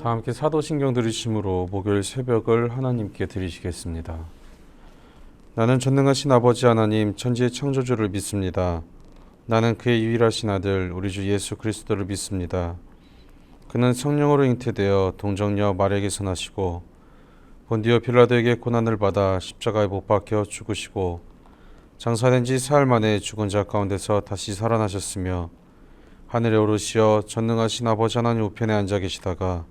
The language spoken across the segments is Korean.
다 함께 사도신경 들으심으로 목요일 새벽을 하나님께 드리시겠습니다. 나는 전능하신 아버지 하나님 천지의 창조주를 믿습니다. 나는 그의 유일하신 아들 우리 주 예수 그리스도를 믿습니다. 그는 성령으로 잉태되어 동정녀 마리아에게서 나시고 본디오 빌라도에게 고난을 받아 십자가에 못 박혀 죽으시고 장사된 지 사흘 만에 죽은 자 가운데서 다시 살아나셨으며 하늘에 오르시어 전능하신 아버지 하나님 우편에 앉아 계시다가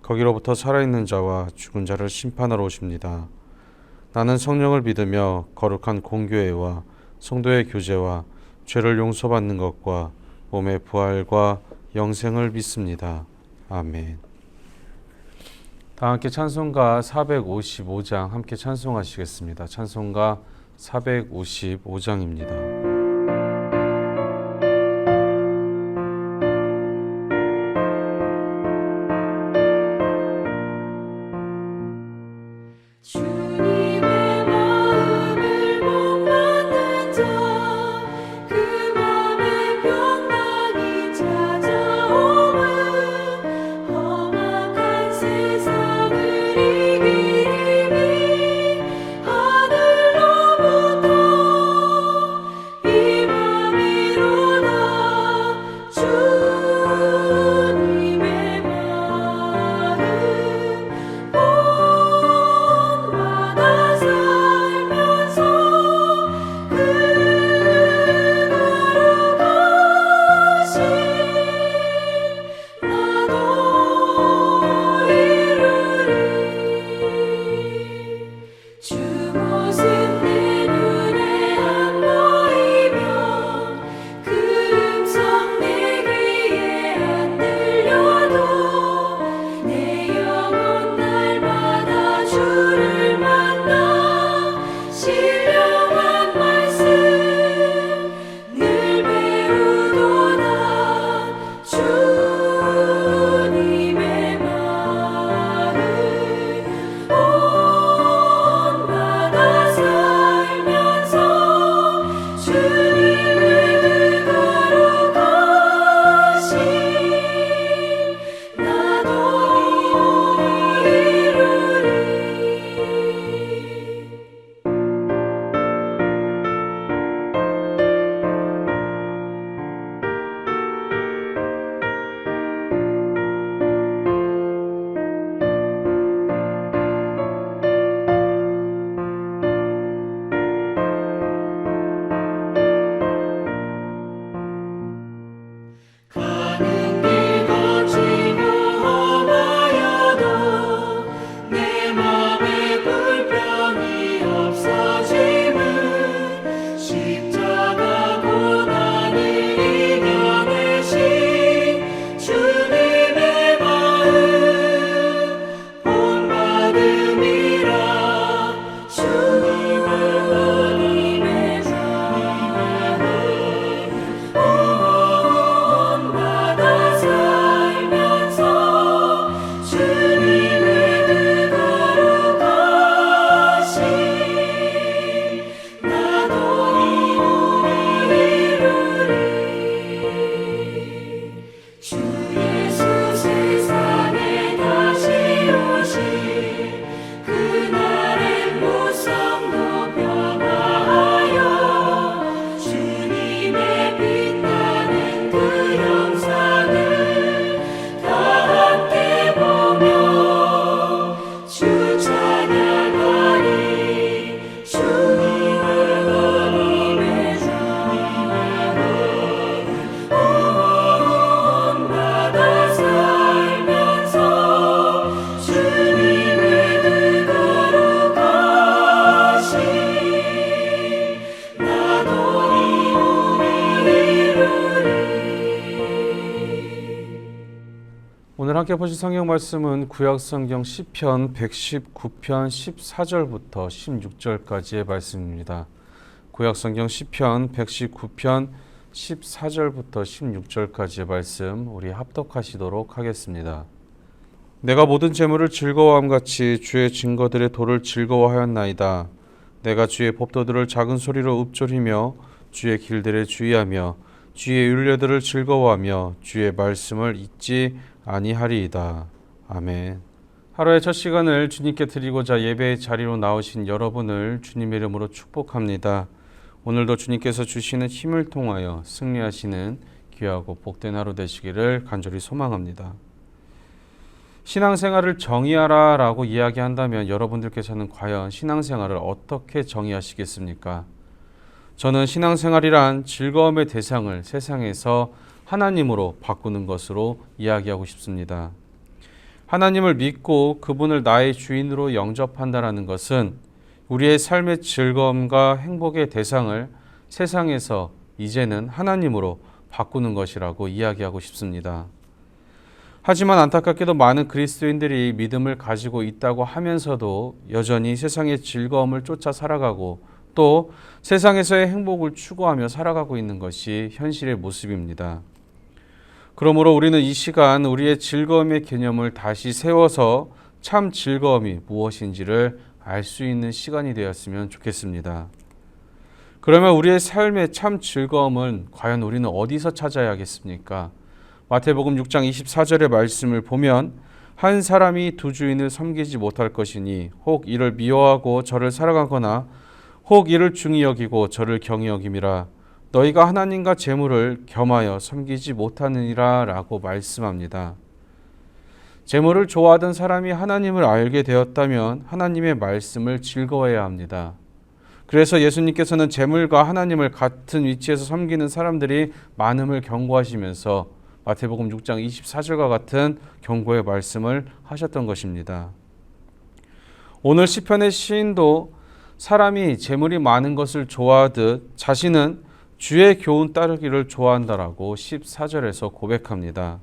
거기로부터 살아있는 자와 죽은 자를 심판하러 오십니다. 나는 성령을 믿으며 거룩한 공교회와 성도의 교제와 죄를 용서받는 것과 몸의 부활과 영생을 믿습니다. 아멘. 다 함께 찬송가 455장 함께 찬송하시겠습니다. 찬송가 455장입니다. 오늘 함께 보실 성경 말씀은 구약성경 시편 119편 14절부터 16절까지의 말씀입니다. 구약성경 시편 119편 14절부터 16절까지의 말씀 우리 합독하시도록 하겠습니다. 내가 모든 재물을 즐거워함 같이 주의 증거들의 도를 즐거워하였나이다. 내가 주의 법도들을 작은 소리로 읊조리며 주의 길들에 주의하며 주의 율례들을 즐거워하며 주의 말씀을 잊지 아니하리이다. 아멘. 하루의 첫 시간을 주님께 드리고자 예배의 자리로 나오신 여러분을 주님의 이름으로 축복합니다. 오늘도 주님께서 주시는 힘을 통하여 승리하시는 귀하고 복된 하루 되시기를 간절히 소망합니다. 신앙생활을 정의하라 라고 이야기한다면 여러분들께서는 과연 신앙생활을 어떻게 정의하시겠습니까? 저는 신앙생활이란 즐거움의 대상을 세상에서 하나님으로 바꾸는 것으로 이야기하고 싶습니다. 하나님을 믿고 그분을 나의 주인으로 영접한다라는 것은 우리의 삶의 즐거움과 행복의 대상을 세상에서 이제는 하나님으로 바꾸는 것이라고 이야기하고 싶습니다. 하지만 안타깝게도 많은 그리스도인들이 믿음을 가지고 있다고 하면서도 여전히 세상의 즐거움을 쫓아 살아가고 또 세상에서의 행복을 추구하며 살아가고 있는 것이 현실의 모습입니다. 그러므로 우리는 이 시간 우리의 즐거움의 개념을 다시 세워서 참 즐거움이 무엇인지를 알 수 있는 시간이 되었으면 좋겠습니다. 그러면 우리의 삶의 참 즐거움은 과연 우리는 어디서 찾아야겠습니까? 마태복음 6장 24절의 말씀을 보면 한 사람이 두 주인을 섬기지 못할 것이니 혹 이를 미워하고 저를 사랑하거나 혹 이를 중히 여기고 저를 경히 여김이라 너희가 하나님과 재물을 겸하여 섬기지 못하느니라 라고 말씀합니다. 재물을 좋아하던 사람이 하나님을 알게 되었다면 하나님의 말씀을 즐거워해야 합니다. 그래서 예수님께서는 재물과 하나님을 같은 위치에서 섬기는 사람들이 많음을 경고하시면서 마태복음 6장 24절과 같은 경고의 말씀을 하셨던 것입니다. 오늘 시편의 시인도 사람이 재물이 많은 것을 좋아하듯 자신은 주의 교훈 따르기를 좋아한다라고 14절에서 고백합니다.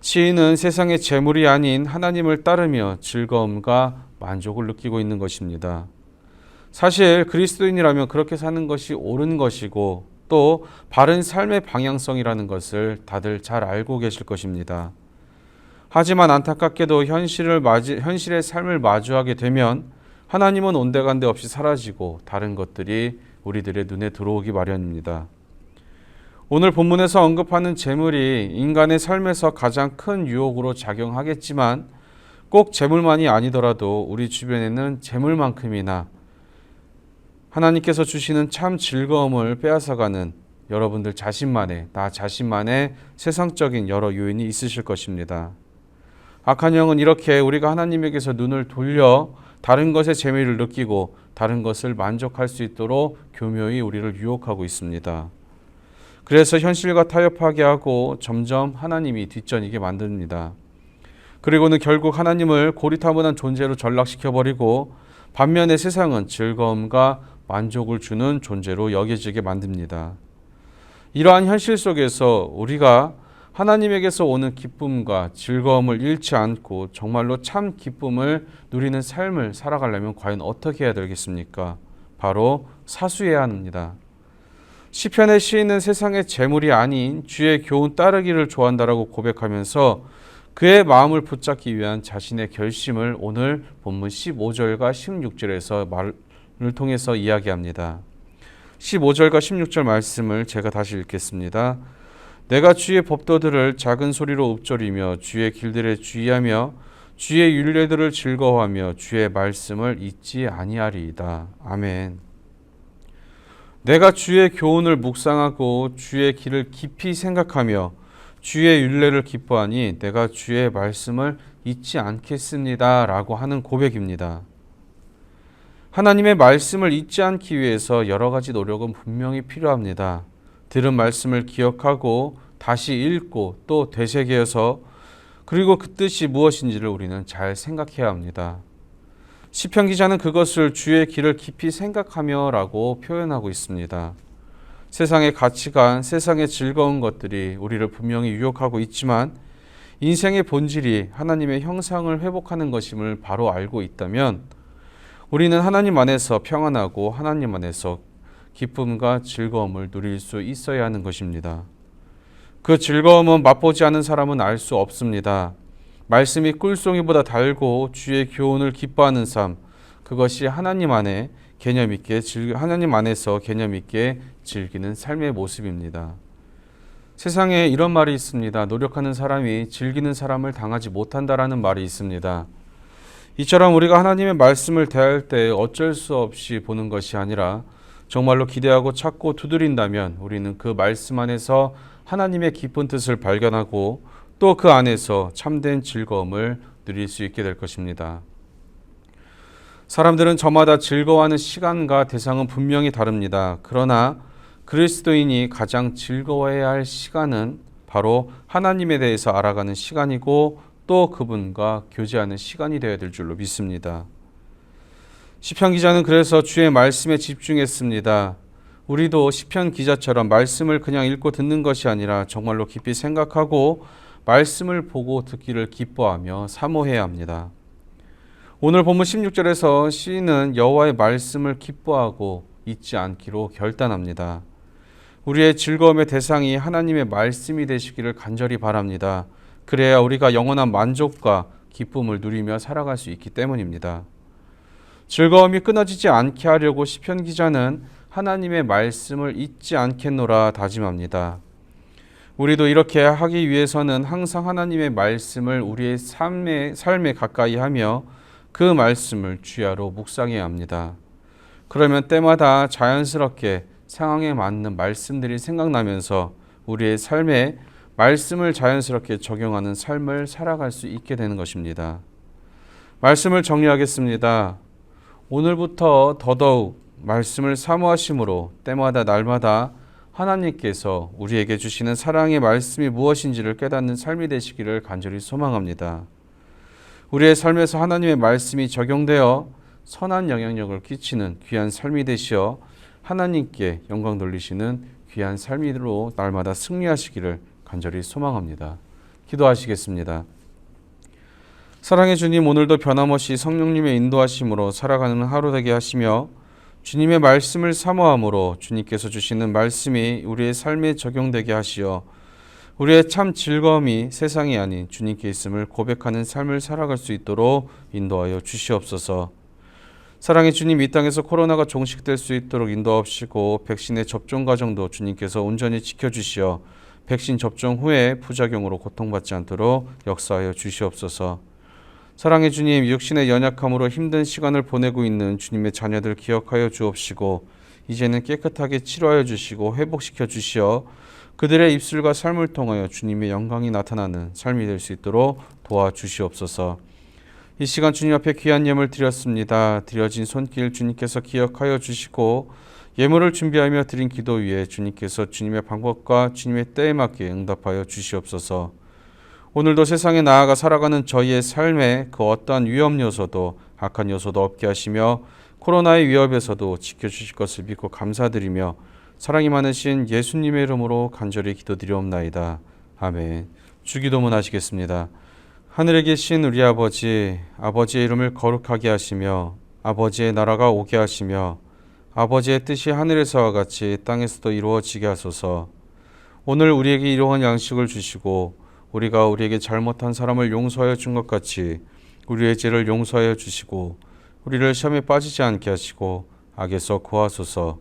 시인은 세상의 재물이 아닌 하나님을 따르며 즐거움과 만족을 느끼고 있는 것입니다. 사실 그리스도인이라면 그렇게 사는 것이 옳은 것이고 또 바른 삶의 방향성이라는 것을 다들 잘 알고 계실 것입니다. 하지만 안타깝게도 현실의 삶을 마주하게 되면 하나님은 온데간데 없이 사라지고 다른 것들이 우리들의 눈에 들어오기 마련입니다. 오늘 본문에서 언급하는 재물이 인간의 삶에서 가장 큰 유혹으로 작용하겠지만 꼭 재물만이 아니더라도 우리 주변에는 재물만큼이나 하나님께서 주시는 참 즐거움을 빼앗아가는 여러분들 자신만의, 나 자신만의 세상적인 여러 요인이 있으실 것입니다. 악한 영은 이렇게 우리가 하나님에게서 눈을 돌려 다른 것에 재미를 느끼고 다른 것을 만족할 수 있도록 교묘히 우리를 유혹하고 있습니다. 그래서 현실과 타협하게 하고 점점 하나님이 뒷전이게 만듭니다. 그리고는 결국 하나님을 고리타분한 존재로 전락시켜버리고 반면에 세상은 즐거움과 만족을 주는 존재로 여겨지게 만듭니다. 이러한 현실 속에서 우리가 하나님에게서 오는 기쁨과 즐거움을 잃지 않고 정말로 참 기쁨을 누리는 삶을 살아가려면 과연 어떻게 해야 되겠습니까? 바로 사수해야 합니다. 시편의 시인은 세상의 재물이 아닌 주의 교훈 따르기를 좋아한다라고 고백하면서 그의 마음을 붙잡기 위한 자신의 결심을 오늘 본문 15절과 16절에서 말을 통해서 이야기합니다. 15절과 16절 말씀을 제가 다시 읽겠습니다. 내가 주의 법도들을 작은 소리로 읊조리며 주의 길들에 주의하며 주의 율례들을 즐거워하며 주의 말씀을 잊지 아니하리이다. 아멘. 내가 주의 교훈을 묵상하고 주의 길을 깊이 생각하며 주의 율례를 기뻐하니 내가 주의 말씀을 잊지 않겠습니다. 라고 하는 고백입니다. 하나님의 말씀을 잊지 않기 위해서 여러 가지 노력은 분명히 필요합니다. 들은 말씀을 기억하고 다시 읽고 또 되새겨서 그리고 그 뜻이 무엇인지를 우리는 잘 생각해야 합니다. 시편 기자는 그것을 주의 길을 깊이 생각하며 라고 표현하고 있습니다. 세상의 가치관, 세상의 즐거운 것들이 우리를 분명히 유혹하고 있지만 인생의 본질이 하나님의 형상을 회복하는 것임을 바로 알고 있다면 우리는 하나님 안에서 평안하고 하나님 안에서 기쁨과 즐거움을 누릴 수 있어야 하는 것입니다. 그 즐거움은 맛보지 않은 사람은 알 수 없습니다. 말씀이 꿀송이보다 달고 주의 교훈을 기뻐하는 삶, 그것이 하나님 안에서 개념 있게 즐기는 삶의 모습입니다. 세상에 이런 말이 있습니다. 노력하는 사람이 즐기는 사람을 당하지 못한다라는 말이 있습니다. 이처럼 우리가 하나님의 말씀을 대할 때 어쩔 수 없이 보는 것이 아니라 정말로 기대하고 찾고 두드린다면 우리는 그 말씀 안에서 하나님의 깊은 뜻을 발견하고 또 그 안에서 참된 즐거움을 누릴 수 있게 될 것입니다. 사람들은 저마다 즐거워하는 시간과 대상은 분명히 다릅니다. 그러나 그리스도인이 가장 즐거워해야 할 시간은 바로 하나님에 대해서 알아가는 시간이고 또 그분과 교제하는 시간이 되어야 될 줄로 믿습니다. 시편 기자는 그래서 주의 말씀에 집중했습니다. 우리도 시편 기자처럼 말씀을 그냥 읽고 듣는 것이 아니라 정말로 깊이 생각하고 말씀을 보고 듣기를 기뻐하며 사모해야 합니다. 오늘 본문 16절에서 시인은 여호와의 말씀을 기뻐하고 잊지 않기로 결단합니다. 우리의 즐거움의 대상이 하나님의 말씀이 되시기를 간절히 바랍니다. 그래야 우리가 영원한 만족과 기쁨을 누리며 살아갈 수 있기 때문입니다. 즐거움이 끊어지지 않게 하려고 시편 기자는 하나님의 말씀을 잊지 않겠노라 다짐합니다. 우리도 이렇게 하기 위해서는 항상 하나님의 말씀을 우리의 삶에 가까이 하며 그 말씀을 주야로 묵상해야 합니다. 그러면 때마다 자연스럽게 상황에 맞는 말씀들이 생각나면서 우리의 삶에 말씀을 자연스럽게 적용하는 삶을 살아갈 수 있게 되는 것입니다. 말씀을 정리하겠습니다. 오늘부터 더더욱 말씀을 사모하심으로 때마다 날마다 하나님께서 우리에게 주시는 사랑의 말씀이 무엇인지를 깨닫는 삶이 되시기를 간절히 소망합니다. 우리의 삶에서 하나님의 말씀이 적용되어 선한 영향력을 끼치는 귀한 삶이 되시어 하나님께 영광 돌리시는 귀한 삶으로 날마다 승리하시기를 간절히 소망합니다. 기도하시겠습니다. 사랑의 주님, 오늘도 변함없이 성령님의 인도하심으로 살아가는 하루 되게 하시며 주님의 말씀을 사모함으로 주님께서 주시는 말씀이 우리의 삶에 적용되게 하시어 우리의 참 즐거움이 세상이 아닌 주님께 있음을 고백하는 삶을 살아갈 수 있도록 인도하여 주시옵소서. 사랑의 주님, 이 땅에서 코로나가 종식될 수 있도록 인도하시고 백신의 접종 과정도 주님께서 온전히 지켜주시어 백신 접종 후에 부작용으로 고통받지 않도록 역사하여 주시옵소서. 사랑의 주님, 육신의 연약함으로 힘든 시간을 보내고 있는 주님의 자녀들 기억하여 주옵시고 이제는 깨끗하게 치료하여 주시고 회복시켜 주시어 그들의 입술과 삶을 통하여 주님의 영광이 나타나는 삶이 될 수 있도록 도와주시옵소서. 이 시간 주님 앞에 귀한 예물 드렸습니다. 드려진 손길 주님께서 기억하여 주시고 예물을 준비하며 드린 기도 위에 주님께서 주님의 방법과 주님의 때에 맞게 응답하여 주시옵소서. 오늘도 세상에 나아가 살아가는 저희의 삶에 그 어떠한 위험 요소도 악한 요소도 없게 하시며 코로나의 위협에서도 지켜주실 것을 믿고 감사드리며 사랑이 많으신 예수님의 이름으로 간절히 기도드리옵나이다. 아멘. 주기도문 하시겠습니다. 하늘에 계신 우리 아버지, 아버지의 이름을 거룩하게 하시며 아버지의 나라가 오게 하시며 아버지의 뜻이 하늘에서와 같이 땅에서도 이루어지게 하소서. 오늘 우리에게 일용할 양식을 주시고 우리가 우리에게 잘못한 사람을 용서하여 준 것 같이 우리의 죄를 용서하여 주시고 우리를 시험에 빠지지 않게 하시고 악에서 구하소서.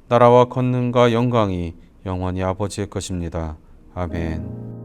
나라와 권능과 영광이 영원히 아버지의 것입니다. 아멘.